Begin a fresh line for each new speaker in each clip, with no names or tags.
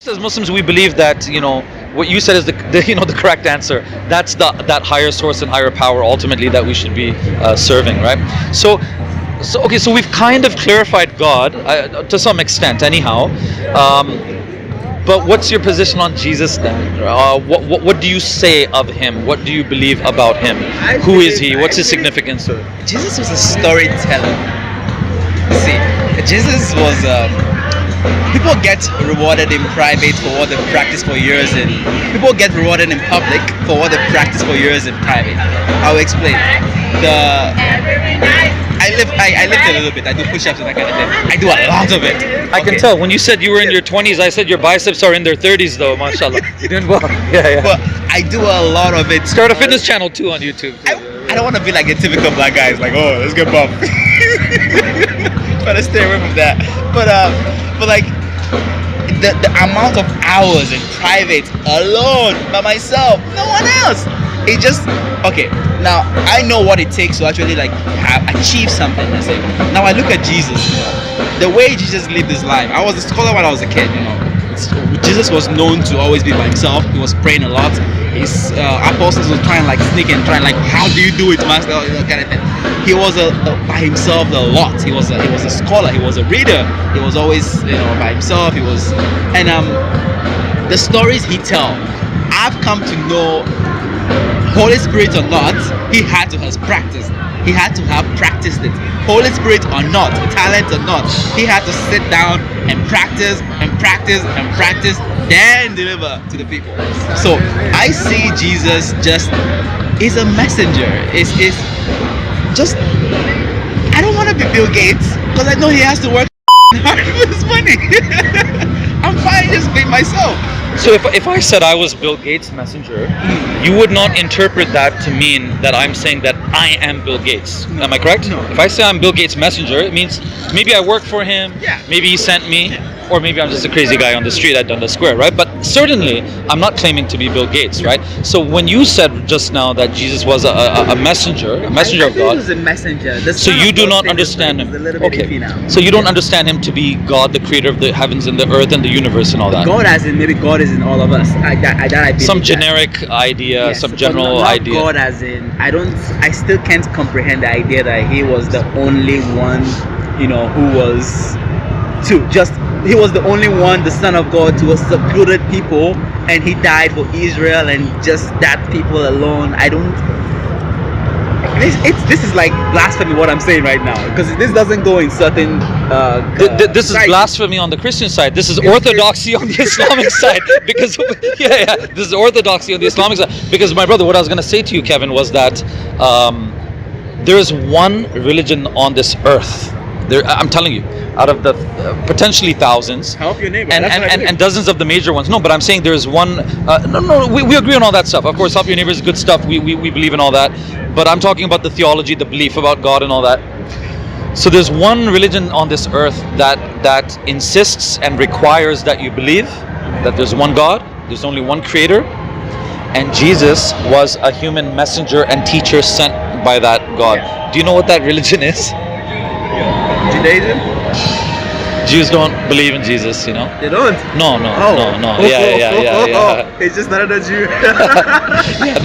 As Muslims, we believe that what you said is the correct answer. That's that higher source and higher power ultimately that we should be serving, right? So we've kind of clarified God to some extent, anyhow. But what's your position on Jesus then? What do you say of him? What do you believe about him? Who is he? What's his significance?
Jesus was a storyteller. See, Jesus was. People get rewarded in private for what they practice for years in. People get rewarded in public for what they practice for years in private. I'll explain. I lift a little bit. I do push-ups and that kind of thing. I do a lot of it.
I can tell. When you said you were in your 20s, I said your biceps are in their 30s though, mashallah. You're doing well. Yeah.
But I do a lot of it.
Start a fitness channel too on YouTube.
I don't want to be like a typical black guy. It's like, oh, let's get buff. Try to stay away from that. But like the amount of hours in private alone by myself, no one else. It just okay. Now I know what it takes to actually like achieve something. I say. Now I look at Jesus. The way Jesus lived his life. I was a scholar when I was a kid. Jesus was known to always be by himself. He was praying a lot. His apostles were trying like sneak and trying like, how do you do it, master? That kind of thing. He was by himself a lot. He was a scholar. He was a reader. He was always by himself. He was, and the stories he tell, I've come to know, Holy Spirit or not, he had to have practiced. He had to have practiced it. Holy Spirit or not, talent or not, he had to sit down and practice and practice and practice, then deliver to the people. So I see Jesus just is a messenger. Is just, I don't want to be Bill Gates because I know he has to work hard for his money. I'm fine just being myself.
So if I said I was Bill Gates' messenger, you would not interpret that to mean that I'm saying that I am Bill Gates.
No.
Am I correct?
No.
If I say I'm Bill Gates' messenger, it means maybe I work for him,
Yeah.
maybe he sent me, or maybe I'm just a crazy guy on the street at Dundas Square, right? But certainly, I'm not claiming to be Bill Gates, right? So when you said just now that Jesus was a messenger of God,
He was a messenger.
so you do not understand him. Okay.
Now.
So you don't understand him to be God, the creator of the heavens and the earth and the universe and all that.
God as in maybe God is in all of us. I believe
Some
that.
generic idea,
Yes,
some
but
general
not
idea.
God as in I still can't comprehend the idea that he was the only one, who was he was the only one, the Son of God, to a secluded people, and he died for Israel and just that people alone. I don't. This is like blasphemy what I'm saying right now, because this doesn't go in certain.
This is blasphemy on the Christian side. This is orthodoxy on the Islamic side. Because this is orthodoxy on the Islamic side. Because my brother, what I was going to say to you, Kevin, was that there is one religion on this earth. I'm telling you, out of the potentially thousands,
Help your neighbor.
and dozens of the major ones. No, but I'm saying there is one. We agree on all that stuff. Of course, help your neighbor is good stuff. We believe in all that. But I'm talking about the theology, the belief about God and all that. So there's one religion on this earth that insists and requires that you believe that there's one God, there's only one creator, and Jesus was a human messenger and teacher sent by that God.
Yeah.
Do you know what that religion is?
Judaism?
Jews don't believe in Jesus,
They don't?
No. Yeah.
It's just not a Jew.
Yeah,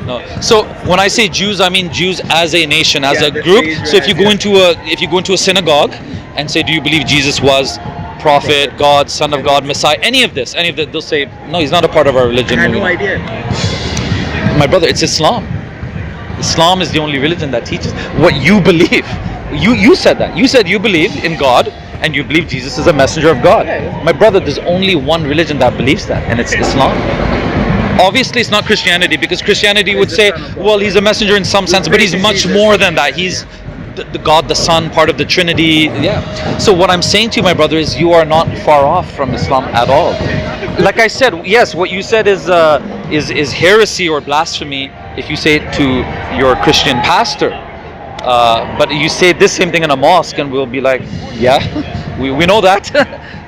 no. So when I say Jews, I mean Jews as a nation, as a
the
group.
Israelites,
So if you go into a synagogue and say, do you believe Jesus was prophet, God, Son of God, Messiah, any of that, they'll say, no, he's not a part of our religion.
I had no idea.
My brother, it's Islam. Islam is the only religion that teaches what you believe. You said that. You said you believe in God and you believe Jesus is a messenger of God.
Yeah.
My brother, there's only one religion that believes that, and it's Islam. Obviously, it's not Christianity, because Christianity would say, well, he's a messenger in some sense, but he's much more than that. He's the God, the Son, part of the Trinity. Yeah. So what I'm saying to you, my brother, is you are not far off from Islam at all. Like I said, yes, what you said is heresy or blasphemy if you say it to your Christian pastor. But you say this same thing in a mosque and we'll be like, yeah, we know that.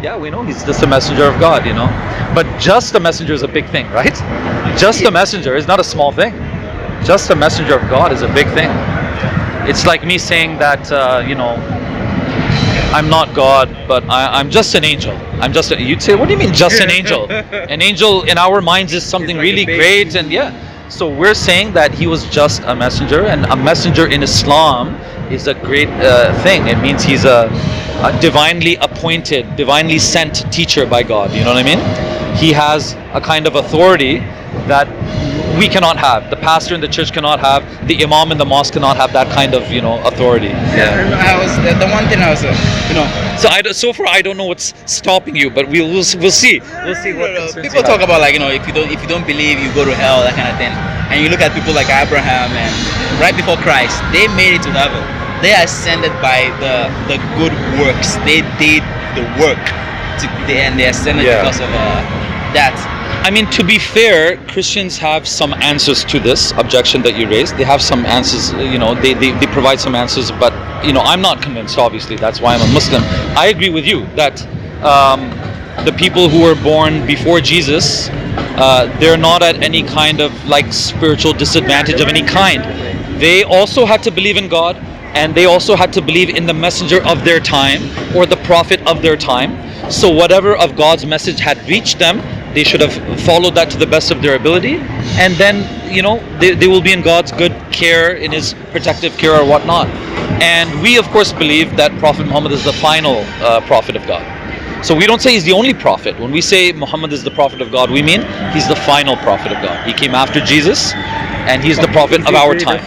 Yeah, we know he's just a messenger of God, But just a messenger is a big thing, right? Just a messenger is not a small thing. Just a messenger of God is a big thing. It's like me saying that, I'm not God, but I'm just an angel. I'm just you'd say, what do you mean just an angel? An angel in our minds is something
like a
really
baby.
great, and yeah. So we're saying that he was just a messenger, and a messenger in Islam is a great thing. It means he's a divinely appointed, divinely sent teacher by God. You know what I mean? He has a kind of authority that we cannot have. The pastor in the church cannot have. The imam in the mosque cannot have that kind of, authority.
Yeah. I was the one thing I was,
So far I don't know what's stopping you, but we'll see. We'll see what concerns
people
you
talk
have.
about, like, if you don't believe, you go to hell, that kind of thing. And you look at people like Abraham, and right before Christ, they made it to heaven. They are ascended by the good works. They did the work and they ascended because of that.
I mean, to be fair, Christians have some answers to this objection that you raised. They have some answers, they provide some answers, but, I'm not convinced, obviously. That's why I'm a Muslim. I agree with you that the people who were born before Jesus, they're not at any kind of, like, spiritual disadvantage of any kind. They also had to believe in God, and they also had to believe in the messenger of their time, or the prophet of their time. So whatever of God's message had reached them, they should have followed that to the best of their ability, and then they will be in God's good care, in his protective care or whatnot. And we of course believe that Prophet Muhammad is the final prophet of God. So we don't say he's the only prophet. When we say Muhammad is the prophet of God, we mean he's the final prophet of God. He came after Jesus, and he's the prophet of our time.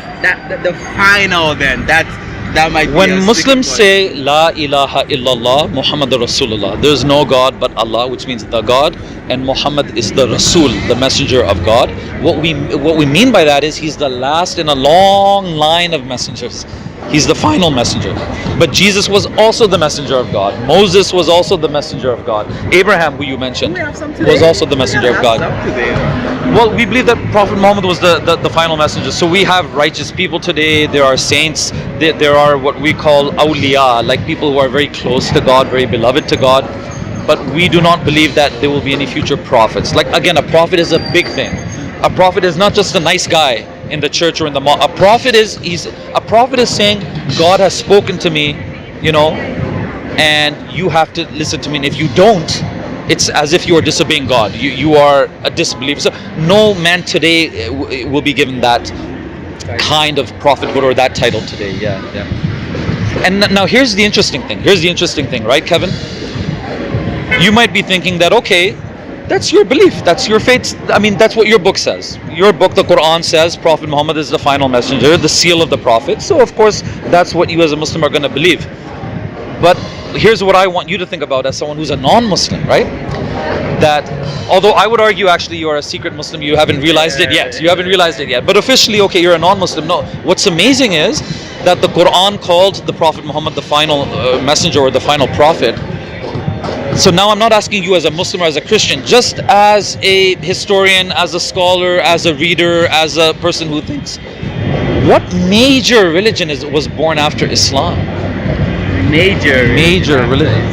The final, then that might be
when Muslims say La ilaha illallah Muhammadur Rasulullah, there's no God but Allah, which means the God, and Muhammad is the Rasul, the messenger of God. What we mean by that is he's the last in a long line of messengers. He's the final messenger. But Jesus was also the messenger of God. Moses was also the messenger of God. Abraham, who you mentioned, was also the messenger of God. Well, we believe that Prophet Muhammad was the final messenger. So we have righteous people today. There are saints. There are what we call awliya, like people who are very close to God, very beloved to God. But we do not believe that there will be any future prophets. Like, again, a prophet is a big thing. A prophet is not just a nice guy in the church or in the mosque. A prophet is saying, God has spoken to me, and you have to listen to me. And if you don't, it's as if you are disobeying God. You are a disbeliever. So no man today will be given that kind of prophethood or that title today. Yeah. And now here's the interesting thing, right, Kevin? You might be thinking that, okay, that's your belief, that's your faith. I mean, that's what your book says. Your book, the Qur'an, says Prophet Muhammad is the final messenger, the seal of the prophet. So of course, that's what you as a Muslim are going to believe. But here's what I want you to think about as someone who's a non-Muslim, right? That although I would argue actually you are a secret Muslim, you haven't realized it yet. But officially, okay, you're a non-Muslim. No, what's amazing is that the Qur'an called the Prophet Muhammad the final messenger or the final prophet. So now I'm not asking you as a Muslim or as a Christian, just as a historian, as a scholar, as a reader, as a person who thinks, what major religion was born after Islam? Major religion.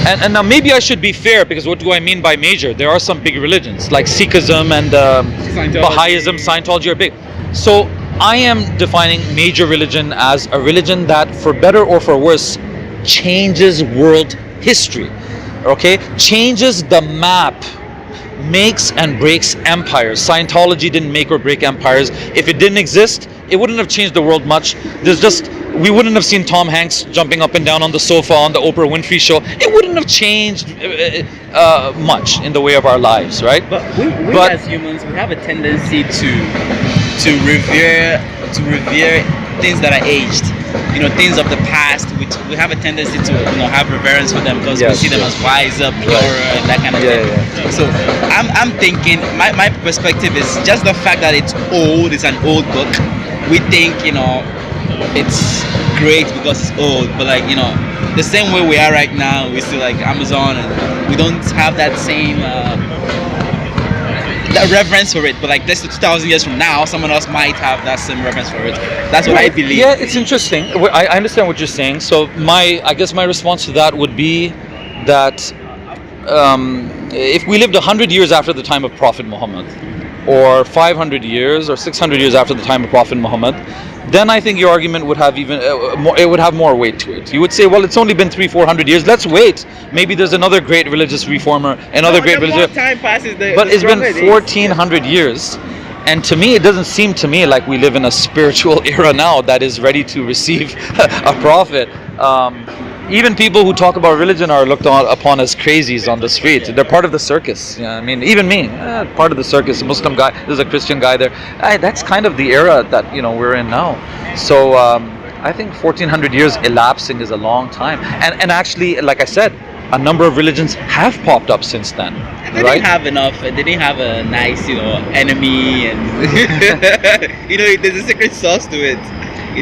And now maybe I should be fair, because what do I mean by major? There are some big religions like Sikhism and Baha'ism, Scientology are big. So I am defining major religion as a religion that, for better or for worse, changes world history, okay? Changes the map, makes and breaks empires. Scientology didn't make or break empires. If it didn't exist, it wouldn't have changed the world much. We wouldn't have seen Tom Hanks jumping up and down on the sofa on the Oprah Winfrey show. It wouldn't have changed much in the way of our lives, right?
But we as humans, we have a tendency to revere things that are aged, things of the past. We have a tendency to have reverence for them because we see them as wiser, purer, and that kind of thing. Yeah. So I'm thinking, my perspective is just the fact that it's old. It's an old book. We think it's great because it's old, but the same way we are right now, we still like Amazon, and we don't have that same that reverence for it. But like this 2,000 years from now, someone else might have that same reverence for it. That's what I believe.
Yeah, it's interesting. I understand what you're saying. So I guess my response to that would be that if we lived 100 years after the time of Prophet Muhammad, or 500 years or 600 years after the time of Prophet Muhammad, then I think your argument would have even more, it would have more weight to it. You would say, well, it's only been 300-400 years. Let's wait. Maybe there's another great religious reformer, another great religious.
Time passes,
But it's been 1400 years, and to me, it doesn't seem to me like we live in a spiritual era now that is ready to receive a prophet. Even people who talk about religion are looked upon as crazies on the street. They're part of the circus. I mean, even me, part of the circus. A Muslim guy, there's a Christian guy there. That's kind of the era that we're in now. So I think 1400 years elapsing is a long time. And actually, like I said, a number of religions have popped up since then.
They
right?
didn't have enough. They didn't have a nice, enemy, and there's a secret sauce to it.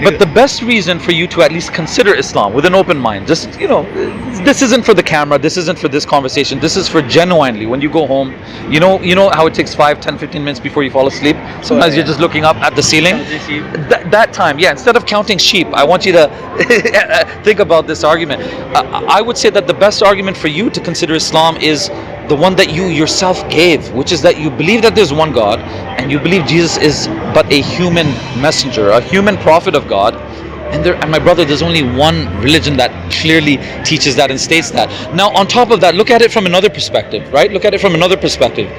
But the best reason for you to at least consider Islam with an open mind, just, this isn't for the camera, this isn't for this conversation, this is for genuinely, when you go home, you know how it takes 5, 10, 15 minutes before you fall asleep? Sometimes you're just looking up at the ceiling. That time, instead of counting sheep, I want you to think about this argument. I would say that the best argument for you to consider Islam is the one that you yourself gave, which is that you believe that there's one God, and you believe Jesus is but a human messenger, a human prophet of God. And my brother, there's only one religion that clearly teaches that and states that. Now, on top of that, look at it from another perspective, right? Look at it from another perspective.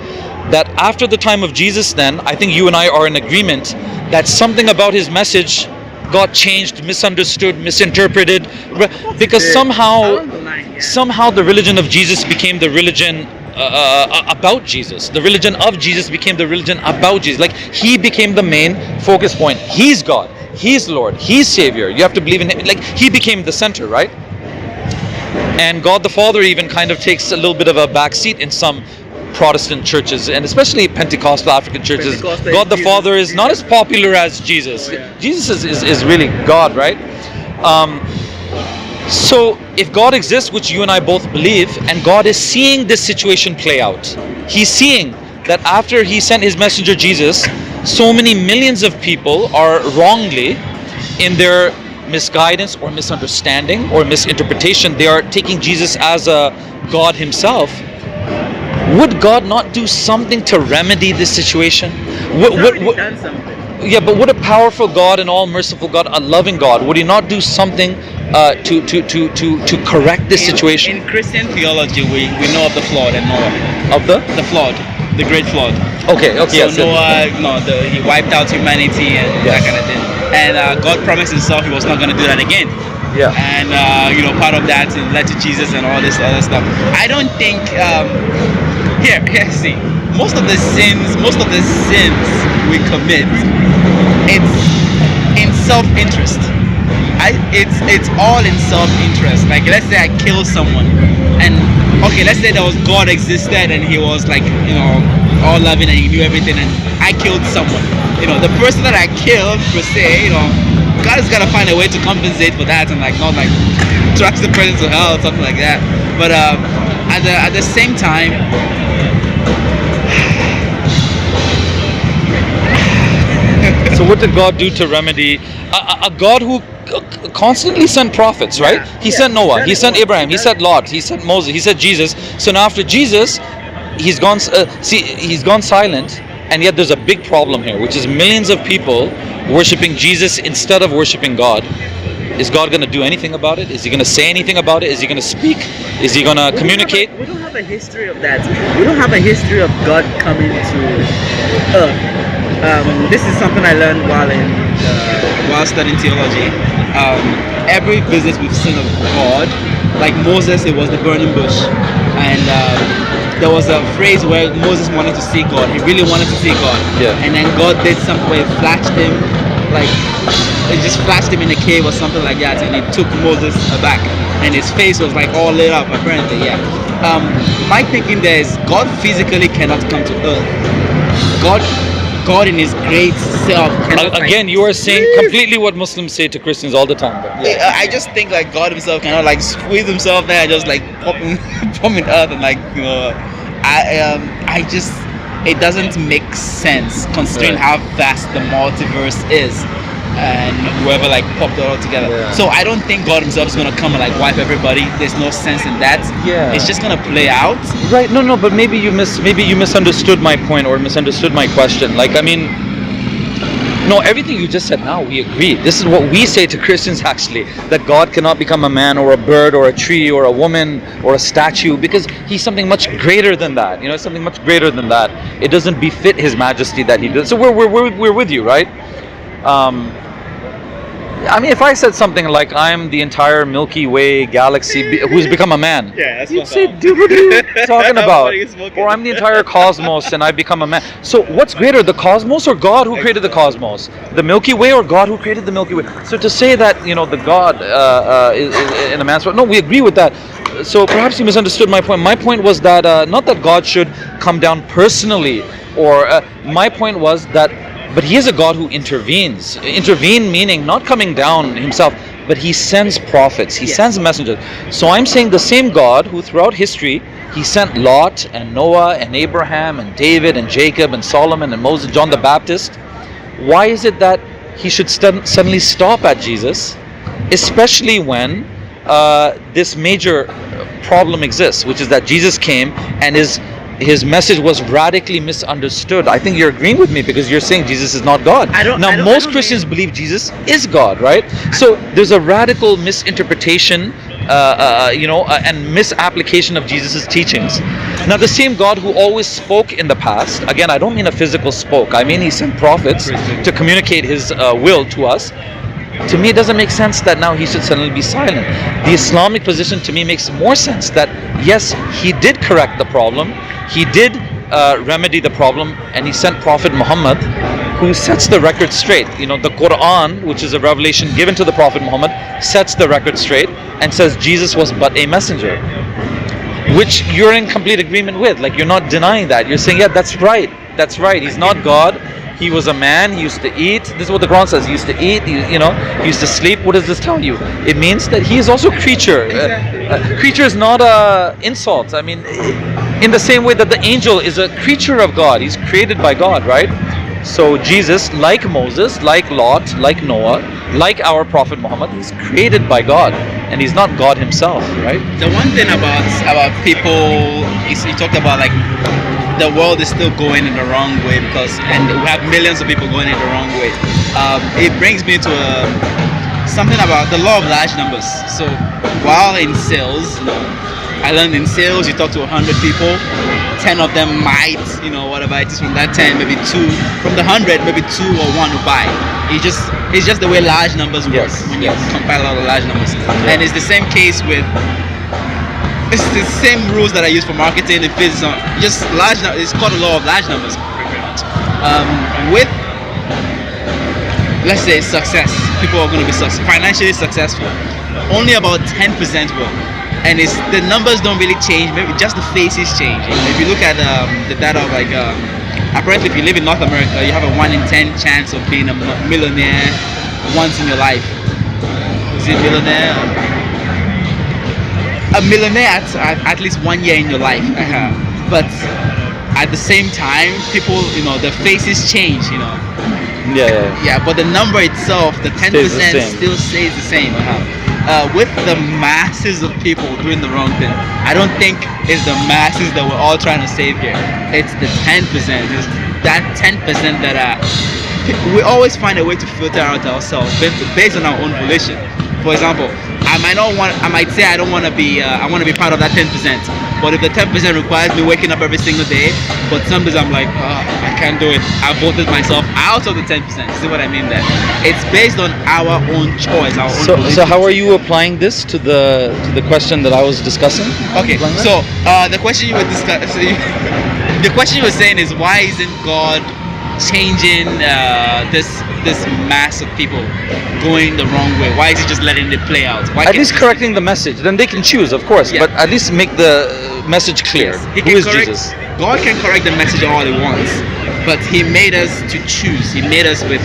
That after the time of Jesus, then, I think you and I are in agreement that something about his message got changed, misunderstood, misinterpreted, because somehow the religion of Jesus became the religion about Jesus. The religion of Jesus became the religion about Jesus. Like, he became the main focus point. He's God. He's Lord. He's Savior. You have to believe in him. Like, he became the center, right? And God the Father even kind of takes a little bit of a backseat in some Protestant churches, and especially Pentecostal African churches. God the Father is not as popular as Jesus. Jesus is really God, right? So if God exists, which you and I both believe, and God is seeing this situation play out, he's seeing that after he sent his messenger Jesus, so many millions of people are wrongly, in their misguidance or misunderstanding or misinterpretation, they are taking Jesus as a God himself. Would God not do something to remedy this situation?
Done something.
Yeah, but would a powerful God, an all-merciful God, a loving God, would he not do something to correct this situation?
In Christian theology, we know of the flood and Noah.
Of the
flood, the great flood.
Okay.
So
Yes,
Noah, he wiped out humanity and that kind of thing. And God promised himself he was not going to do that again.
Yeah.
And part of that led to Jesus and all this other stuff. I don't think see, most of the sins we commit, it's in self-interest. It's all in self-interest. Like, let's say I kill someone, and let's say there was God existed and he was like, all loving and he knew everything, and I killed someone. The person that I killed, per se, God has got to find a way to compensate for that, and not tracks the person to hell or something like that. But at the same time,
so what did God do to remedy a God who constantly sent prophets, right? He sent Noah, he sent Abraham, he sent Lot, he sent Moses, he sent Jesus. So now after Jesus, he's gone silent, and yet there's a big problem here, which is millions of people worshiping Jesus instead of worshiping God. Is God going to do anything about it? Is he going to say anything about it? Is he going to speak? Is he going to communicate?
We don't have a history of that. We don't have a history of God coming to earth. This is something I learned while studying theology. Every visit we've seen of God, like Moses, it was the burning bush, and there was a phrase where Moses wanted to see God. He really wanted to see God.
Yeah.
And then God did something where it flashed him, it just flashed him in a cave or something like that, and it took Moses aback, and his face was all lit up, apparently. My thinking there is God physically cannot come to earth. God in his great self cannot.
Again, you are saying completely what Muslims say to Christians all the time. But
I just think God himself cannot squeeze himself there and just pop in earth, and it doesn't make sense considering how vast the multiverse is, and whoever popped it all together.
Yeah.
So I don't think God himself is gonna come and wipe everybody. There's no sense in that.
Yeah.
It's just gonna play out.
Right, no, but maybe you misunderstood my point or misunderstood my question. No, everything you just said now, we agree. This is what we say to Christians actually, that God cannot become a man or a bird or a tree or a woman or a statue, because he's something much greater than that. You know, something much greater than that. It doesn't befit his majesty that he did. So we're with you, right? I mean, if I said something like I'm the entire Milky Way galaxy who's become a man,
Yeah, that's
you'd
what
say, dude, what are you talking about?
What are you smoking?
Or I'm the entire cosmos and I've become a man. So what's greater, the cosmos or God who created the cosmos? The Milky Way or God who created the Milky Way? So to say that, you know, the God is in a man's throat, no, we agree with that. So perhaps you misunderstood my point. My point was that not that God should come down personally, or my point was that, but he is a God who intervenes. Intervene meaning not coming down himself, but he sends prophets, he sends messengers. So I'm saying the same God who throughout history, he sent Lot and Noah and Abraham and David and Jacob and Solomon and Moses, John the Baptist. Why is it that he should suddenly stop at Jesus, especially when this major problem exists, which is that Jesus came and his message was radically misunderstood. I think you're agreeing with me because you're saying Jesus is not God. Most Christians believe Jesus is God, right? So there's a radical misinterpretation, and misapplication of Jesus' teachings. Now, the same God who always spoke in the past, again, I don't mean a physical spoke, I mean he sent prophets to communicate his will to us. To me, it doesn't make sense that now he should suddenly be silent. The Islamic position to me makes more sense that yes, he did correct the problem, he did remedy the problem, and he sent Prophet Muhammad, who sets the record straight. You know, the Qur'an, which is a revelation given to the Prophet Muhammad, sets the record straight and says Jesus was but a messenger, which you're in complete agreement with. Like, you're not denying that. You're saying, yeah, that's right. He's not God. He was a man. He used to eat. This is what the Quran says. He used to eat. He used to sleep. What does this tell you? It means that he is also creature. Creature is not a insult. I mean, in the same way that the angel is a creature of God. He's created by God, right? So Jesus, like Moses, like Lot, like Noah, like our Prophet Muhammad, he's created by God, and he's not God himself, right?
The one thing about people is you talked about, like, the world is still going in the wrong way and we have millions of people going in the wrong way. It brings me to something about the law of large numbers. So while in sales, I learned in sales, you talk to 100 people, 10 of them might, whatever it is, from that 10, maybe 2, from the 100, maybe 2 or 1 who buy. It's just the way large numbers work when you compile a lot of large numbers. And it's the same case with, it's the same rules that I use for marketing and business. Just large numbers. It's called the law of large numbers, pretty much. With, let's say, success, people are going to be financially successful. Only about 10% will, and the numbers don't really change. Maybe just the faces change. If you look at the data of, like, apparently, if you live in North America, you have a 1 in 10 chance of being a millionaire once in your life. Is it millionaire? A millionaire at least 1 year in your life. But at the same time, people, the faces change, Yeah, but the number itself, the 10% still stays the same. With the masses of people doing the wrong thing, I don't think it's the masses that we're all trying to save here. It's the 10%. It's that 10% that we always find a way to filter out ourselves based on our own volition. For example, I might say I don't want to be, I want to be part of that 10%. But if the 10% requires me waking up every single day, but some days I'm like, I can't do it. I voted myself out of the 10%. See what I mean there? It's based on our own choice, our own volition.
So how are you applying this to the question that I was discussing?
Okay, so the question you were discussing, the question you were saying is, why isn't God changing this mass of people going the wrong way? Why is he just letting it play out? Why
at least correcting the message. Then they can choose, of course, but at least make the message clear.
Yes.
Who is Jesus?
God can correct the message all he wants, but he made us to choose. He made us with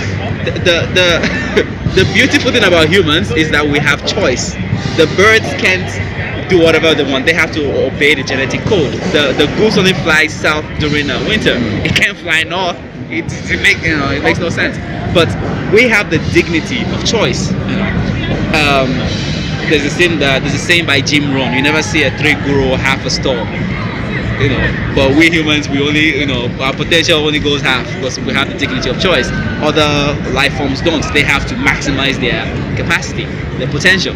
the beautiful thing about humans is that we have choice. The birds can't do whatever they want. They have to obey the genetic code. The goose only flies south during winter. It can't fly north. It makes no sense. But we have the dignity of choice. There's a saying by Jim Rohn: you never see a 3 guru half a store. but we humans, we only, our potential only goes half because we have the dignity of choice. Other life forms don't. They have to maximize their capacity, their potential.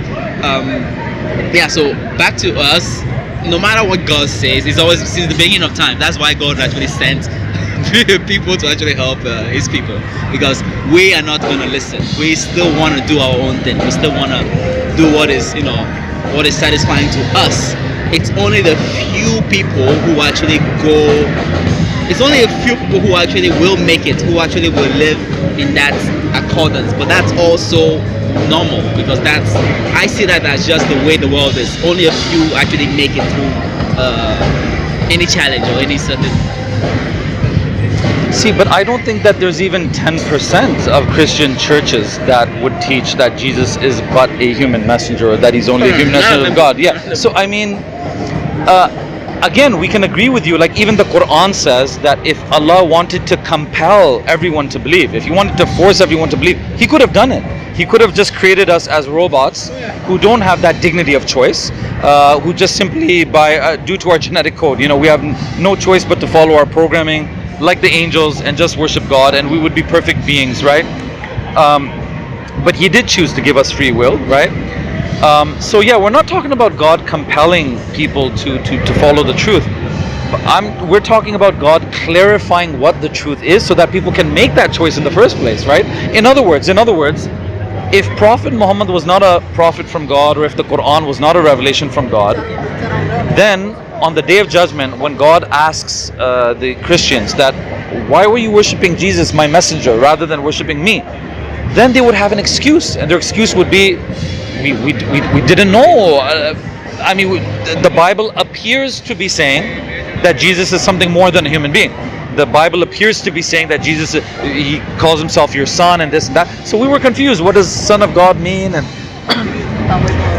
So back to us. No matter what God says, it's always since the beginning of time. That's why God actually sent people to actually help His people, because we are not going to listen. We still want to do our own thing. We still want to do what is satisfying to us. It's only the few people who actually go. It's only a few people who actually will make it, who actually will live in that accordance. But that's also normal, because I see that as just the way the world is. Only a few actually make it through any challenge or any certain.
See, but I don't think that there's even 10% of Christian churches that would teach that Jesus is but a human messenger, or that He's only a human messenger of God. Yeah. So I mean, again, we can agree with you. Like, even the Quran says that if Allah wanted to compel everyone to believe, if He wanted to force everyone to believe, He could have done it. He could have just created us as robots who don't have that dignity of choice, who just simply due to our genetic code, we have no choice but to follow our programming like the angels and just worship God, and we would be perfect beings, right? But He did choose to give us free will, right? So yeah, we're not talking about God compelling people to follow the truth. We're talking about God clarifying what the truth is so that people can make that choice in the first place, right? In other words, if Prophet Muhammad was not a prophet from God, or if the Quran was not a revelation from God, then on the Day of Judgment, when God asks the Christians that, why were you worshiping Jesus, my messenger, rather than worshiping me? Then they would have an excuse, and their excuse would be, we didn't know. The Bible appears to be saying that Jesus is something more than a human being. The Bible appears to be saying that Jesus, He calls Himself your son and this and that. So we were confused. What does Son of God mean? And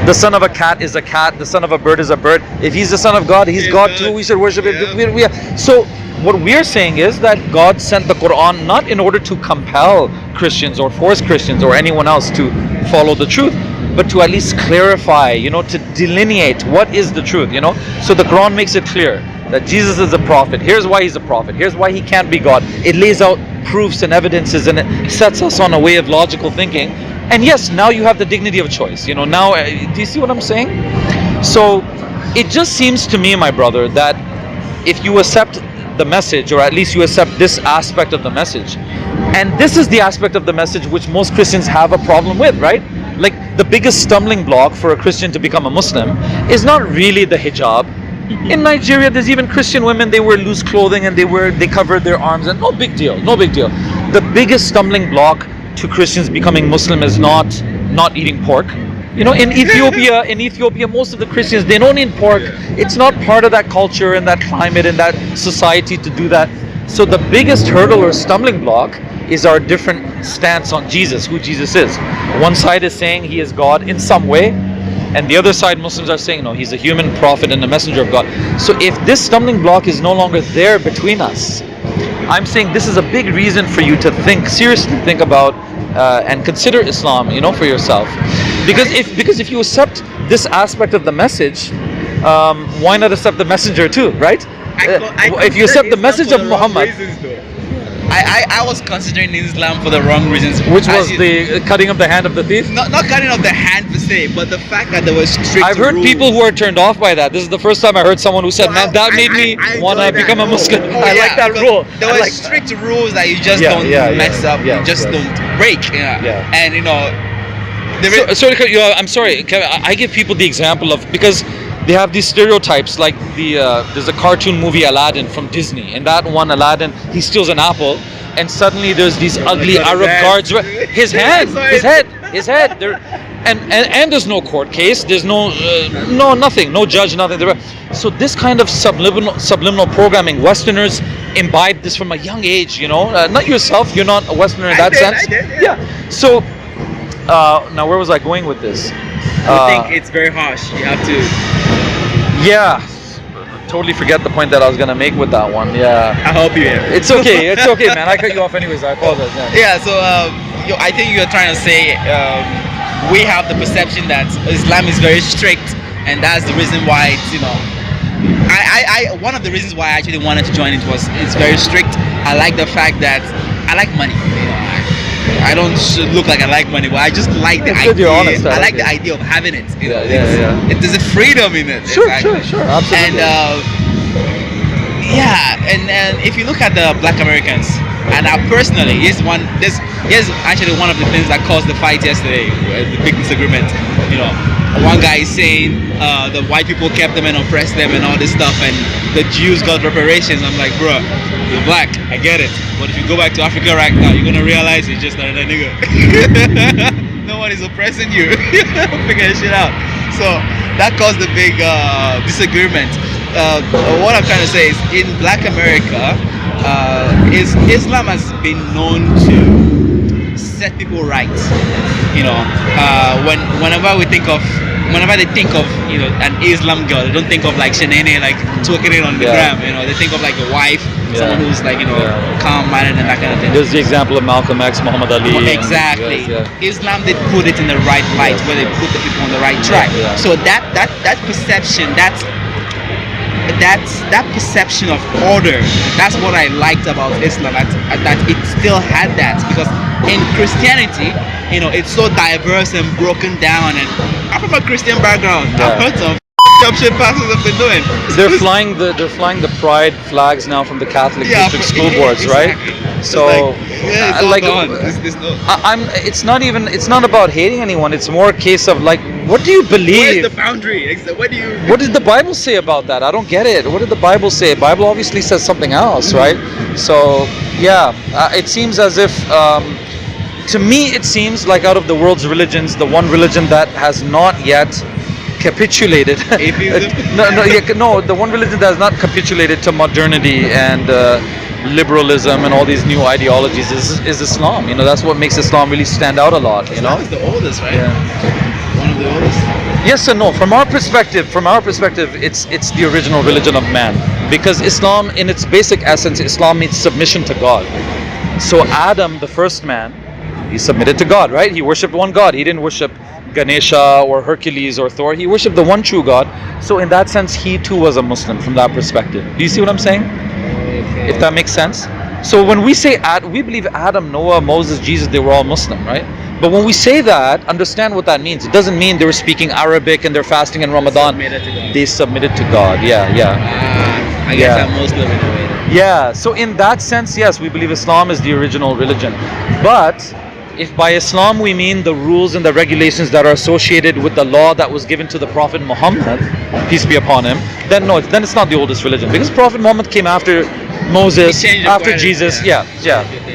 the son of a cat is a cat. The son of a bird is a bird. If He's the Son of God, He's God too. We should worship Him. So what we're saying is that God sent the Quran not in order to compel Christians or force Christians or anyone else to follow the truth, but to at least clarify, to delineate what is the truth, So the Quran makes it clear that Jesus is a prophet. Here's why He's a prophet. Here's why He can't be God. It lays out proofs and evidences, and it sets us on a way of logical thinking. And yes, now you have the dignity of choice. Now, do you see what I'm saying? So it just seems to me, my brother, that if you accept the message, or at least you accept this aspect of the message, and this is the aspect of the message which most Christians have a problem with, right? Like, the biggest stumbling block for a Christian to become a Muslim is not really the hijab. In Nigeria, there's even Christian women, they wear loose clothing and they covered their arms, and no big deal. The biggest stumbling block to Christians becoming Muslim is not eating pork. In Ethiopia, most of the Christians, they don't eat pork. It's not part of that culture and that climate and that society to do that. So the biggest hurdle or stumbling block is our different stance on Jesus, who Jesus is. One side is saying He is God in some way, and the other side, Muslims, are saying, no, He's a human prophet and a messenger of God. So if this stumbling block is no longer there between us, I'm saying this is a big reason for you to seriously think about and consider Islam, for yourself. Because if you accept this aspect of the message, why not accept the messenger too, right? If you accept the message of Muhammad,
I was considering Islam for the wrong reasons.
Which was the cutting of the hand of the thief?
Not cutting of the hand per se, but the fact that there was strict
I've heard
rules.
people who are turned off by that. This is the first time I heard someone who said, man, that made me want to become a Muslim. I like that rule.
There were strict rules that you just don't mess up, you just don't break. And
I'm sorry, Kevin, I give people the example of, because they have these stereotypes, like there's a cartoon movie Aladdin from Disney, and that one Aladdin, he steals an apple, and suddenly there's these ugly Arab guards. His head. There, and there's no court case. There's nothing, no judge, nothing. So this kind of subliminal programming, Westerners imbibe this from a young age. Not yourself. You're not a Westerner in that sense.
I did, yeah.
So now where was I going with this?
I think it's very harsh. You have to.
Yeah. Totally forget the point that I was gonna make with that one. Yeah,
I'll help you here.
It's okay, man. I cut you off anyways. I apologize.
So I think you're trying to say we have the perception that Islam is very strict, and that's the reason why it's One of the reasons why I actually wanted to join it was it's very strict. I like the fact that I like money. You know, I don't look like I like money, but I just like the
It's
idea.
good you're honest,
I like
yeah.
the idea of having it. You know,
Yeah.
there's a freedom in it.
Sure,
exactly.
sure, absolutely.
And and if you look at the Black Americans, and personally, here's actually one of the things that caused the fight yesterday, the big disagreement. You know, one guy is saying the white people kept them and oppressed them and all this stuff, and the Jews got reparations. I'm like, bro, you're black, I get it, but if you go back to Africa right now, you're gonna realize you're just another nigga. No one is oppressing you. Figure this shit out. So that caused the big disagreement. What I'm trying to say is, in Black America, Islam has been known to set people right. You know, whenever they think of you know an Islam girl, they don't think of like Shenene like twerking it on the gram. You know, they think of like a wife, someone who's like calm-minded and that kind of thing.
There's the example of Malcolm X, Muhammad Ali.
Exactly. Islam did put it in the right light, where they put the people on the right track. So that perception, that perception of order, that's what I liked about Islam, that it still had that, because in Christianity, you know, it's so diverse and broken down, and I'm from a Christian background. I've heard some up shit pastors have been doing.
They're flying the pride flags now from the Catholic district school boards, right? So
it's all gone.
it's not about hating anyone. It's more a case of like, what do you believe?
Where's the boundary?
What did the Bible say about that? I don't get it. What did the Bible say? The Bible obviously says something else, right? So it seems as if to me it seems like out of the world's religions, the one religion that has not yet capitulated the one religion that has not capitulated to modernity and liberalism and all these new ideologies is Islam. You know, that's what makes Islam really stand out a lot. You know,
Islam is the oldest, right?
Yeah.
One of the oldest.
Yes and no. From our perspective, it's the original religion of man, because Islam, in its basic essence, Islam means submission to God. So Adam, the first man, he submitted to God, right? He worshipped one God. He didn't worship Ganesha or Hercules or Thor. He worshipped the one true God. So in that sense, he too was a Muslim from that perspective. Do you see what I'm saying?
Okay.
If that makes sense. So when we say we believe Adam, Noah, Moses, Jesus, they were all Muslim, right? But when we say that, understand what that means. It doesn't mean they were speaking Arabic and they're fasting in Ramadan. They submitted to God. Yeah.
I guess I'm Muslim in a way.
Yeah. So in that sense, yes, we believe Islam is the original religion. But if by Islam we mean the rules and the regulations that are associated with the law that was given to the Prophet Muhammad, peace be upon him, then no, then it's not the oldest religion, because Prophet Muhammad came after Moses, after Jesus. Yeah.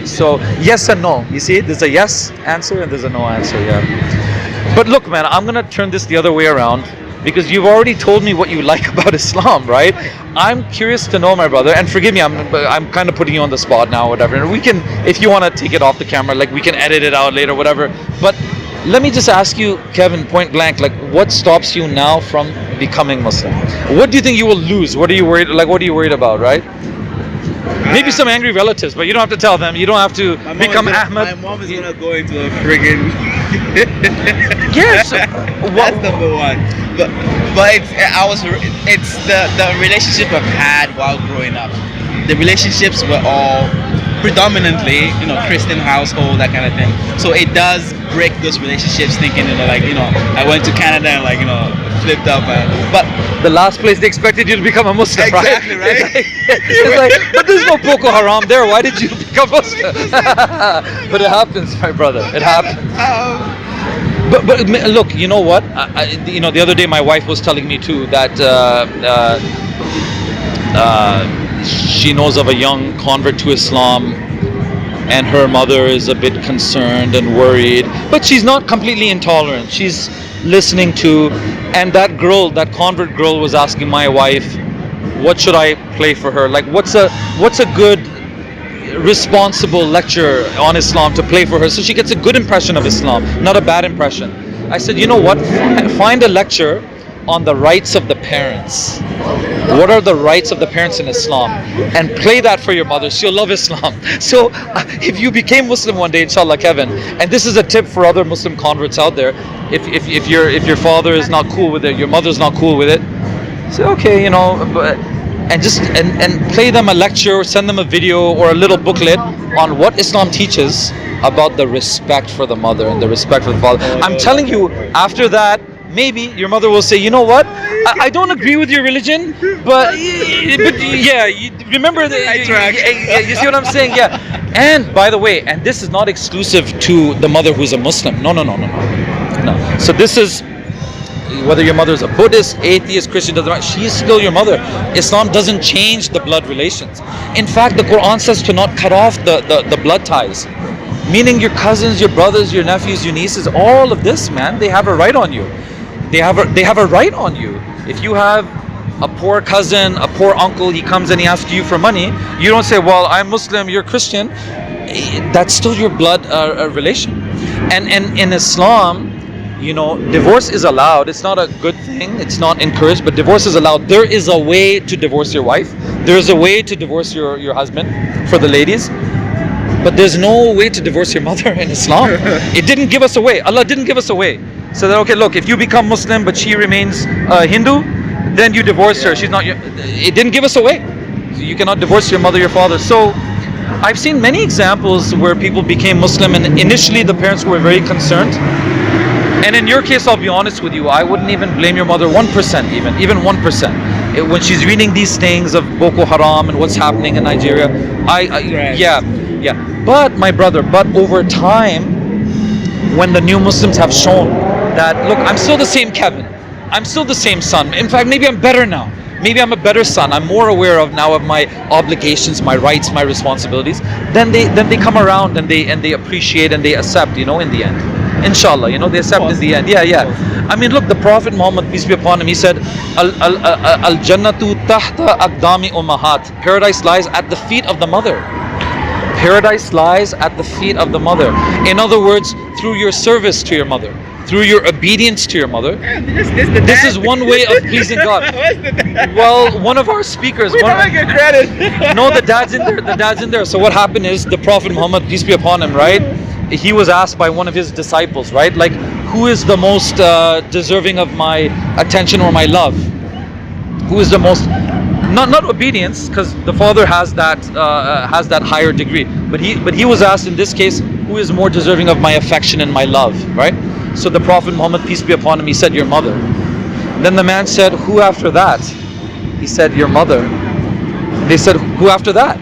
So yes and no. You see, there's a yes answer and there's a no answer. Yeah. But look, man, I'm gonna turn this the other way around, because you've already told me what you like about Islam, right? I'm curious to know, my brother, and forgive me, I'm kind of putting you on the spot now, whatever. And we can, if you want to take it off the camera, like we can edit it out later, whatever. But let me just ask you, Kevin, point blank, like what stops you now from becoming Muslim? What do you think you will lose? What are you worried? Like, what are you worried about, right? Maybe some angry relatives, but you don't have to tell them. You don't have to become Ahmed.
My mom is gonna go into a friggin'
Yes.
That's number one. But it's the relationship I've had while growing up. The relationships were all predominantly, you know, Christian household, that kind of thing. So it does break those relationships, thinking, you know, like, you know, I went to Canada and, like, you know, flipped up, but
the last place they expected you to become a Muslim,
exactly, right?
It's like, but there's no Boko Haram there. Why did you become Muslim? But it happens, my brother. It happens. But look, you know what? You know, the other day my wife was telling me too that she knows of a young convert to Islam, and her mother is a bit concerned and worried, but she's not completely intolerant. She's listening to, and that convert girl was asking my wife, what should I play for her? Like, what's a good responsible lecture on Islam to play for her so she gets a good impression of Islam, not a bad impression. I said, you know what, find a lecture on the rights of the parents. What are the rights of the parents in Islam? And play that for your mother. She'll love Islam. So if you became Muslim one day, inshallah, Kevin, and this is a tip for other Muslim converts out there, if your father is not cool with it, your mother's not cool with it, Say, okay, and just and play them a lecture or send them a video or a little booklet on what Islam teaches about the respect for the mother and the respect for the father. I'm telling you, after that, maybe your mother will say, you know what? I don't agree with your religion, but yeah, remember that. You see what I'm saying? Yeah. And by the way, and this is not exclusive to the mother who's a Muslim. No. So this is whether your mother is a Buddhist, atheist, Christian, doesn't matter. She is still your mother. Islam doesn't change the blood relations. In fact, the Quran says to not cut off the blood ties. Meaning your cousins, your brothers, your nephews, your nieces, all of this, man, they have a right on you. They have a right on you. If you have a poor cousin, a poor uncle, he comes and he asks you for money, you don't say, well, I'm Muslim, you're Christian. That's still your blood relation. And in Islam, divorce is allowed. It's not a good thing. It's not encouraged, but divorce is allowed. There is a way to divorce your wife. There's a way to divorce your husband for the ladies. But there's no way to divorce your mother in Islam. It didn't give us a way. Allah didn't give us a way. So that, okay, look, if you become Muslim but she remains Hindu, then you divorce her. She's not your... It didn't give us a way. So you cannot divorce your mother, your father. So I've seen many examples where people became Muslim and initially the parents were very concerned. And in your case, I'll be honest with you, I wouldn't even blame your mother 1%, even 1%. When she's reading these things of Boko Haram and what's happening in Nigeria, yeah. But my brother, over time, when the new Muslims have shown that, look, I'm still the same Kevin, I'm still the same son. In fact, maybe I'm better now. Maybe I'm a better son. I'm more aware of my obligations, my rights, my responsibilities. Then they come around and they appreciate and they accept, in the end. Inshallah, they accept in the end. Yeah. I mean, look, the Prophet Muhammad, peace be upon him, he said, Al Jannatu tahta aqdami ummahat. Paradise lies at the feet of the mother. Paradise lies at the feet of the mother. In other words, through your service to your mother, through your obedience to your mother. This is one way of pleasing God. Well, one of our speakers.
We don't get credit.
No, the dad's in there. The dad's in there. So what happened is the Prophet Muhammad, peace be upon him, right? He was asked by one of his disciples, right? Like, who is the most deserving of my attention or my love? Who is the most... Not obedience, because the father has that higher degree. But he was asked in this case, who is more deserving of my affection and my love, right? So the Prophet Muhammad, peace be upon him, he said, your mother. Then the man said, who after that? He said, your mother. They said, who after that?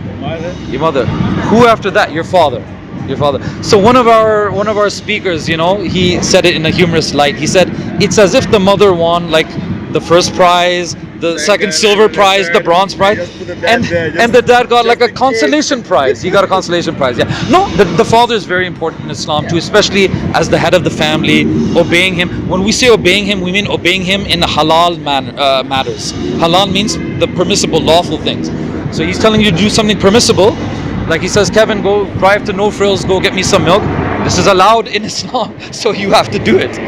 Your mother. Who after that? Your father. Your father. So one of our speakers, he said it in a humorous light. He said, it's as if the mother won like the first prize, the second silver prize, the bronze prize, and the dad got like a consolation prize. He got a consolation prize. Yeah. No, the father is very important in Islam too, especially as the head of the family, obeying him. When we say obeying him, we mean obeying him in the halal matters. Halal means the permissible, lawful things. So he's telling you to do something permissible. Like he says, Kevin, go drive to No Frills, go get me some milk. This is allowed in Islam, so you have to do it.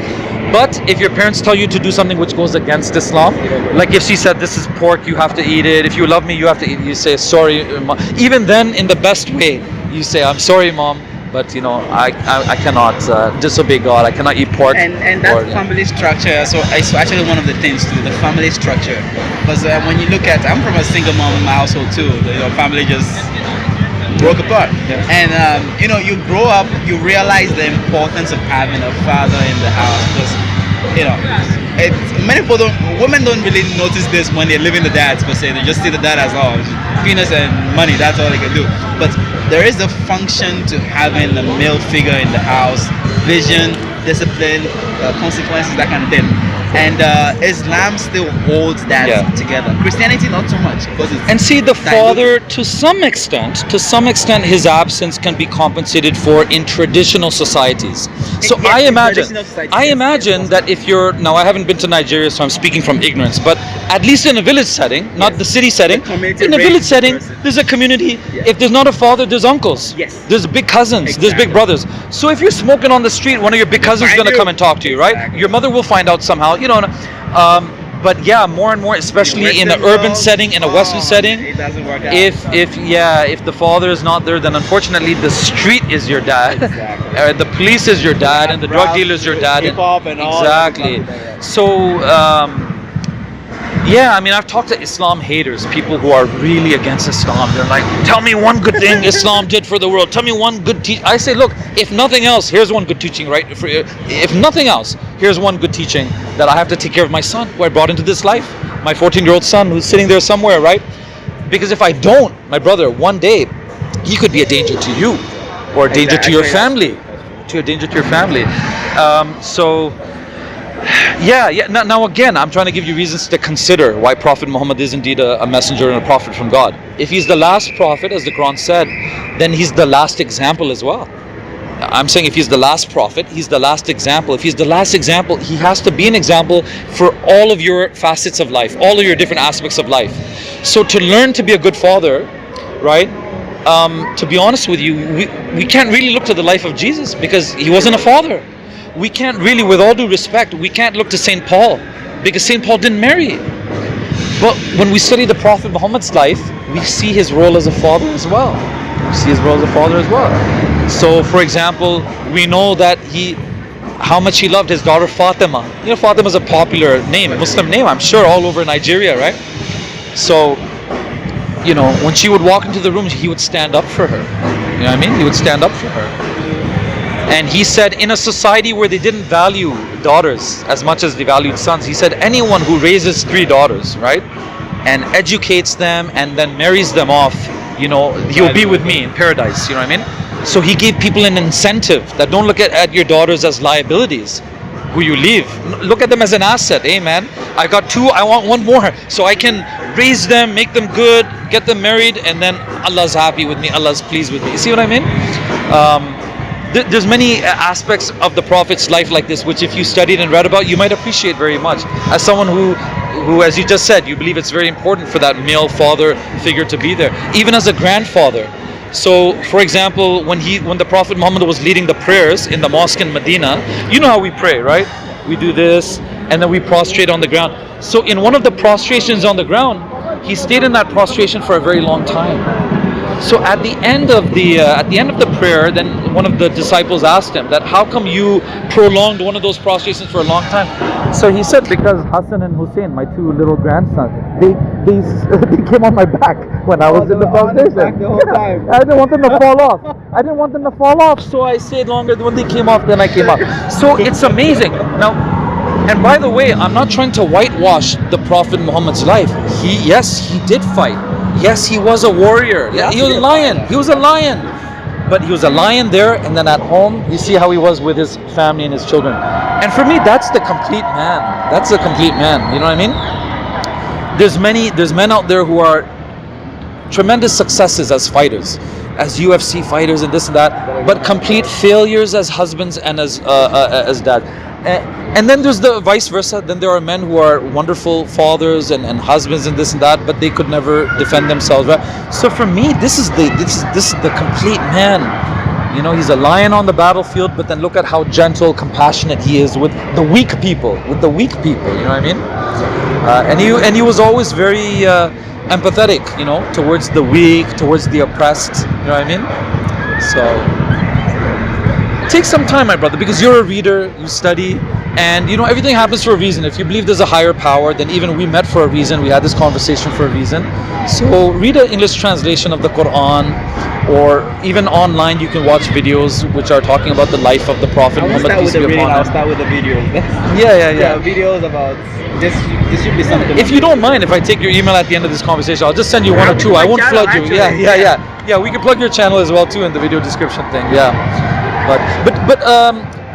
But if your parents tell you to do something which goes against Islam, like if she said this is pork, you have to eat it. If you love me, you have to eat it. You say sorry, Mom. Even then, in the best way, you say I'm sorry, Mom, but I cannot disobey God. I cannot eat pork.
And that family structure. So it's actually one of the things too, the family structure. Because when you look at, I'm from a single mom in my household too. Your family just broke apart.
Yeah.
And you grow up, you realize the importance of having a father in the house, because many people women don't really notice this when they're living the dads per se. They just see the dad as penis and money, that's all they can do. But there is a function to having a male figure in the house, vision, discipline, consequences, that kind of thing. And Islam still holds that together. Christianity not so much, because it's
and see, the father, to some extent, his absence can be compensated for in traditional societies. So I imagine that if you're, now I haven't been to Nigeria, so I'm speaking from ignorance, but at least in a village setting, not the city setting, in a village setting, there's a community. If there's not a father, there's uncles. There's big cousins, there's big brothers. So if you're smoking on the street, one of your big cousins is going to come and talk to you, right? Your mother will find out somehow. But yeah, more and more, especially in an urban setting, in a Western setting,
it doesn't work out.
If the father is not there, then unfortunately the street is your dad, the police is your dad, and the drug dealer is your dad.
Hip-hop and all
exactly. So Yeah, I mean, I've talked to Islam haters, people who are really against Islam. They're like, tell me one good thing Islam did for the world. Tell me one good teaching. I say, look, if nothing else, here's one good teaching, right? If nothing else, here's one good teaching, that I have to take care of my son, who I brought into this life. My 14-year-old son who's sitting there somewhere, right? Because if I don't, my brother, one day, he could be a danger to you, or a danger to your family. To a danger to your family. Now again, I'm trying to give you reasons to consider why Prophet Muhammad is indeed a messenger and a prophet from God. If he's the last prophet, as the Quran said, then he's the last example as well. I'm saying if he's the last prophet, he's the last example. If he's the last example, he has to be an example for all of your facets of life, all of your different aspects of life. So to learn to be a good father, right? To be honest with you, we can't really look to the life of Jesus because he wasn't a father. We can't really, with all due respect, we can't look to St. Paul because St. Paul didn't marry. But when we study the Prophet Muhammad's life, we see his role as a father as well. So, for example, we know that how much he loved his daughter Fatima. You know, Fatima is a popular name, a Muslim name, I'm sure, all over Nigeria, right? So, you know, when she would walk into the room, he would stand up for her. You know what I mean? He would stand up for her. And he said, in a society where they didn't value daughters as much as they valued sons, he said, anyone who raises 3 daughters, right, and educates them and then marries them off, you know, he'll be with me in paradise. You know what I mean? So he gave people an incentive that don't look at your daughters as liabilities who you leave. Look at them as an asset. Hey man, I got 2, I want 1 more, so I can raise them, make them good, get them married, and then Allah's happy with me, Allah's pleased with me. You see what I mean? There's many aspects of the Prophet's life like this, which if you studied and read about, you might appreciate very much. As someone who, as you just said, you believe it's very important for that male father figure to be there, even as a grandfather. So, for example, when the Prophet Muhammad was leading the prayers in the mosque in Medina, you know how we pray, right? We do this, and then we prostrate on the ground. So, in one of the prostrations on the ground, he stayed in that prostration for a very long time. So at the end of the prayer, then one of the disciples asked him that, how come you prolonged one of those prostrations for a long time? So he said, because Hassan and Hussein, my 2 little grandsons, they came on my back when I was in the prostration. I didn't want them to fall off. So I stayed longer. When they came off, then I came up. So it's amazing. Now, and by the way, I'm not trying to whitewash the Prophet Muhammad's life. He did fight. Yes, he was a warrior. Yeah, he was a lion. He was a lion. But he was a lion there, and then at home, you see how he was with his family and his children. And for me, that's the complete man. That's the complete man. You know what I mean? There's men out there who are tremendous successes as fighters, as UFC fighters and this and that, but complete failures as husbands and as dads. And then there's the vice versa. Then there are men who are wonderful fathers and husbands and this and that, but they could never defend themselves. Right? So for me, this is the complete man. You know, he's a lion on the battlefield, but then look at how gentle, compassionate he is with the weak people. You know what I mean? And he was always very empathetic, you know, towards the weak, towards the oppressed. You know what I mean? So take some time, my brother, because you're a reader, you study, and you know everything happens for a reason. If you believe there's a higher power, then even we met for a reason. We had this conversation for a reason. So read an English translation of the Quran, or even online you can watch videos which are talking about the life of the Prophet Muhammad.
I'll start with the videos.
Yeah.
Videos about this should be something.
If you don't mind, if I take your email at the end of this conversation, I'll just send you 1 or 2. I won't flood you. Yeah. We can plug your channel as well too in the video description thing. Yeah. But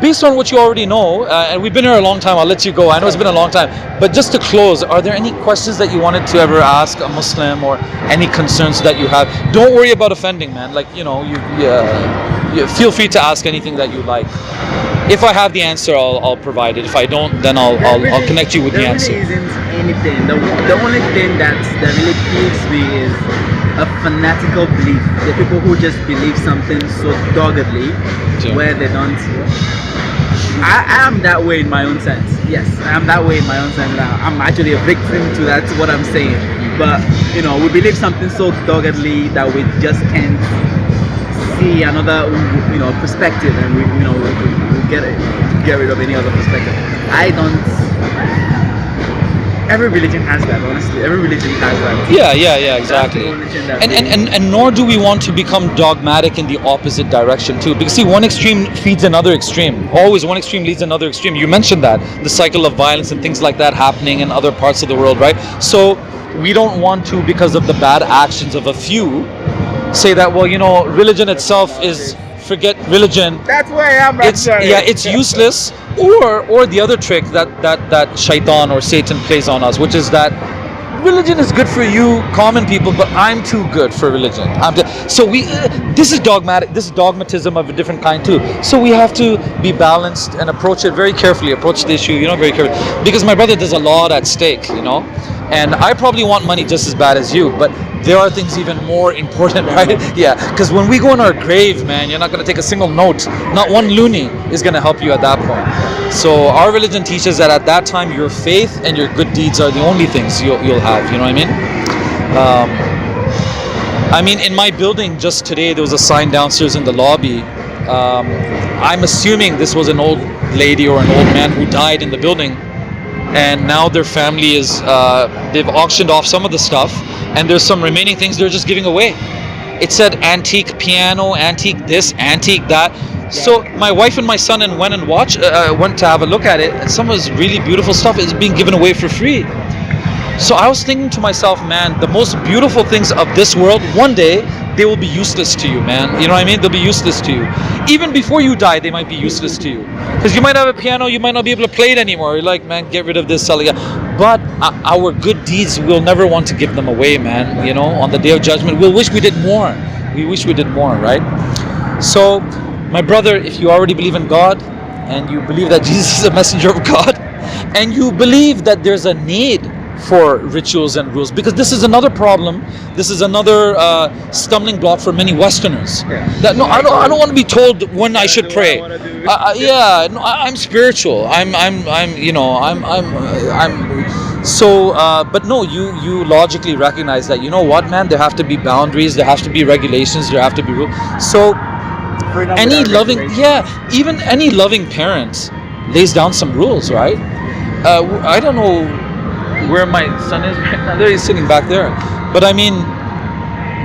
based on what you already know, and we've been here a long time, I'll let you go. I know it's been a long time, but just to close, are there any questions that you wanted to ever ask a Muslim, or any concerns that you have? Don't worry about offending, man. Like, you know, you feel free to ask anything that you like. If I have the answer, I'll provide it. If I don't, then I'll connect you with the answer.
There really isn't anything. The only thing that really piques me is a fanatical belief. The people who just believe something so doggedly, where they don't. I am that way in my own sense. Yes, I am that way in my own sense. I'm actually a victim to that's what I'm saying. But you know, we believe something so doggedly that we just can't see another, you know, perspective, and we get rid of any other perspective. every religion has that. Honestly, every religion has that.
Yeah, exactly.
That's the religion that
And nor do we want to become dogmatic in the opposite direction too, because see, one extreme feeds another extreme. Always one extreme leads another extreme. You mentioned that the cycle of violence and things like that happening in other parts of the world, right? So we don't want to, because of the bad actions of a few, say that, well, religion itself is, forget religion.
That's where I am.
It's useless. Or the other trick that shaitan or Satan plays on us, which is that religion is good for you common people, but I'm too good for religion. So this is dogmatic. This is dogmatism of a different kind too. So we have to be balanced and approach it very carefully. Approach the issue, very carefully, because my brother, there's a lot at stake, and I probably want money just as bad as you, but there are things even more important, right? Yeah, because when we go in our grave, man, you're not going to take a single note. Not one loonie is going to help you at that point. So our religion teaches that at that time, your faith and your good deeds are the only things you'll have. You know what I mean? In my building just today, there was a sign downstairs in the lobby. I'm assuming this was an old lady or an old man who died in the building, and now their family is they've auctioned off some of the stuff, and there's some remaining things they're just giving away. It said antique piano, antique this, antique that. So my wife and my son went to have a look at it, and some of this really beautiful stuff is being given away for free. So I was thinking to myself, man, the most beautiful things of this world, one day they will be useless to you, man. You know what I mean? They'll be useless to you. Even before you die, they might be useless to you. Because you might have a piano, you might not be able to play it anymore. You're like, man, get rid of this, sell it. But our good deeds, we'll never want to give them away, man. On the day of judgment, we'll wish we did more. We wish we did more, right? So, my brother, if you already believe in God, and you believe that Jesus is a messenger of God, and you believe that there's a need for rituals and rules, because this is another problem. This is another stumbling block for many Westerners. That I don't want to be told when I should pray. I'm spiritual. But no, you logically recognize that, what, man, there have to be boundaries, there have to be regulations, there have to be rules. So any loving parent lays down some rules, right? I don't know where my son is right now. There he's sitting back there. But I mean,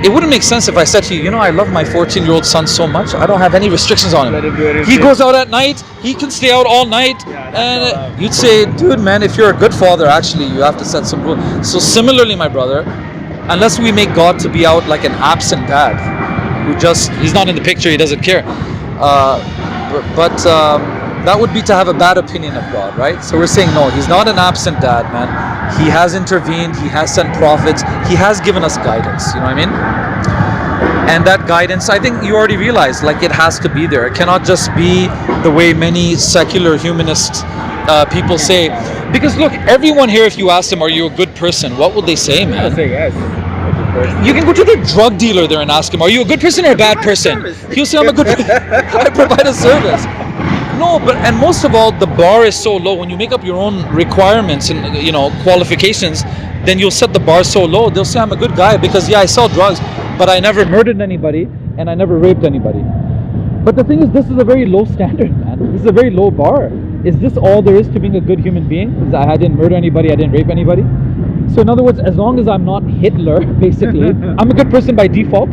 it wouldn't make sense if I said to you, I love my 14-year-old son so much, I don't have any restrictions on him. He goes out at night, he can stay out all night, and you'd say, dude, man, if you're a good father, actually, you have to set some rules. So similarly, my brother, unless we make God to be out like an absent dad, he's not in the picture, he doesn't care. That would be to have a bad opinion of God, right? So we're saying, no, he's not an absent dad, man. He has intervened, he has sent prophets, he has given us guidance, you know what I mean? And that guidance, I think you already realized, it has to be there. It cannot just be the way many secular humanist people say. Because look, everyone here, if you ask them, are you a good person? What would they say, man?
I'll say yes.
You can go to the drug dealer there and ask him, are you a good person or a bad person? He'll say, I'm a good person. I provide a service. No, and most of all, the bar is so low. When you make up your own requirements and qualifications, then you'll set the bar so low. They'll say, I'm a good guy because I sell drugs, but I never murdered anybody and I never raped anybody. But the thing is, this is a very low standard, man. This is a very low bar. Is this all there is to being a good human being? I didn't murder anybody, I didn't rape anybody. So in other words, as long as I'm not Hitler, basically, I'm a good person by default.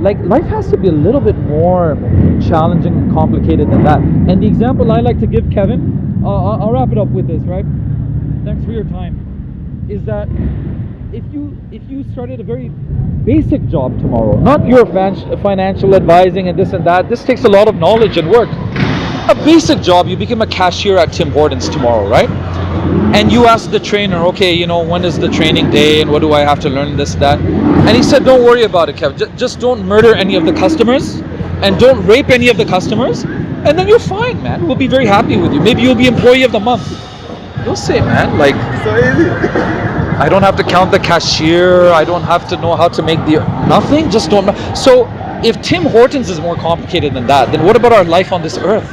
Life has to be a little bit more challenging and complicated than that. And the example I like to give, Kevin, I'll wrap it up with this, right? Thanks for your time. Is that if you started a very basic job tomorrow, not your financial advising and this and that, this takes a lot of knowledge and work. A basic job, you become a cashier at Tim Hortons tomorrow, right? And you ask the trainer, okay, when is the training day and what do I have to learn, this, that? And he said, don't worry about it, Kev. Just don't murder any of the customers and don't rape any of the customers. And then you're fine, man. We'll be very happy with you. Maybe you'll be employee of the month. You'll say, man,
so easy.
I don't have to count the cashier. I don't have to know how to make nothing. Just don't know. So if Tim Hortons is more complicated than that, then what about our life on this earth?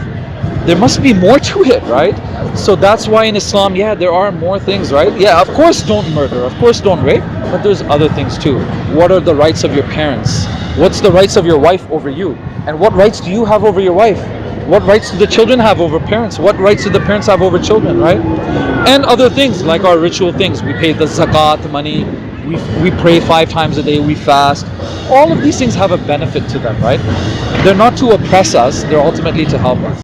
There must be more to it, right? So that's why in Islam, there are more things, right? Yeah, of course don't murder, of course don't rape, but there's other things too. What are the rights of your parents? What's the rights of your wife over you? And what rights do you have over your wife? What rights do the children have over parents? What rights do the parents have over children, right? And other things like our ritual things. We pay the zakat money, we pray 5 times a day, we fast. All of these things have a benefit to them, right? They're not to oppress us, they're ultimately to help us.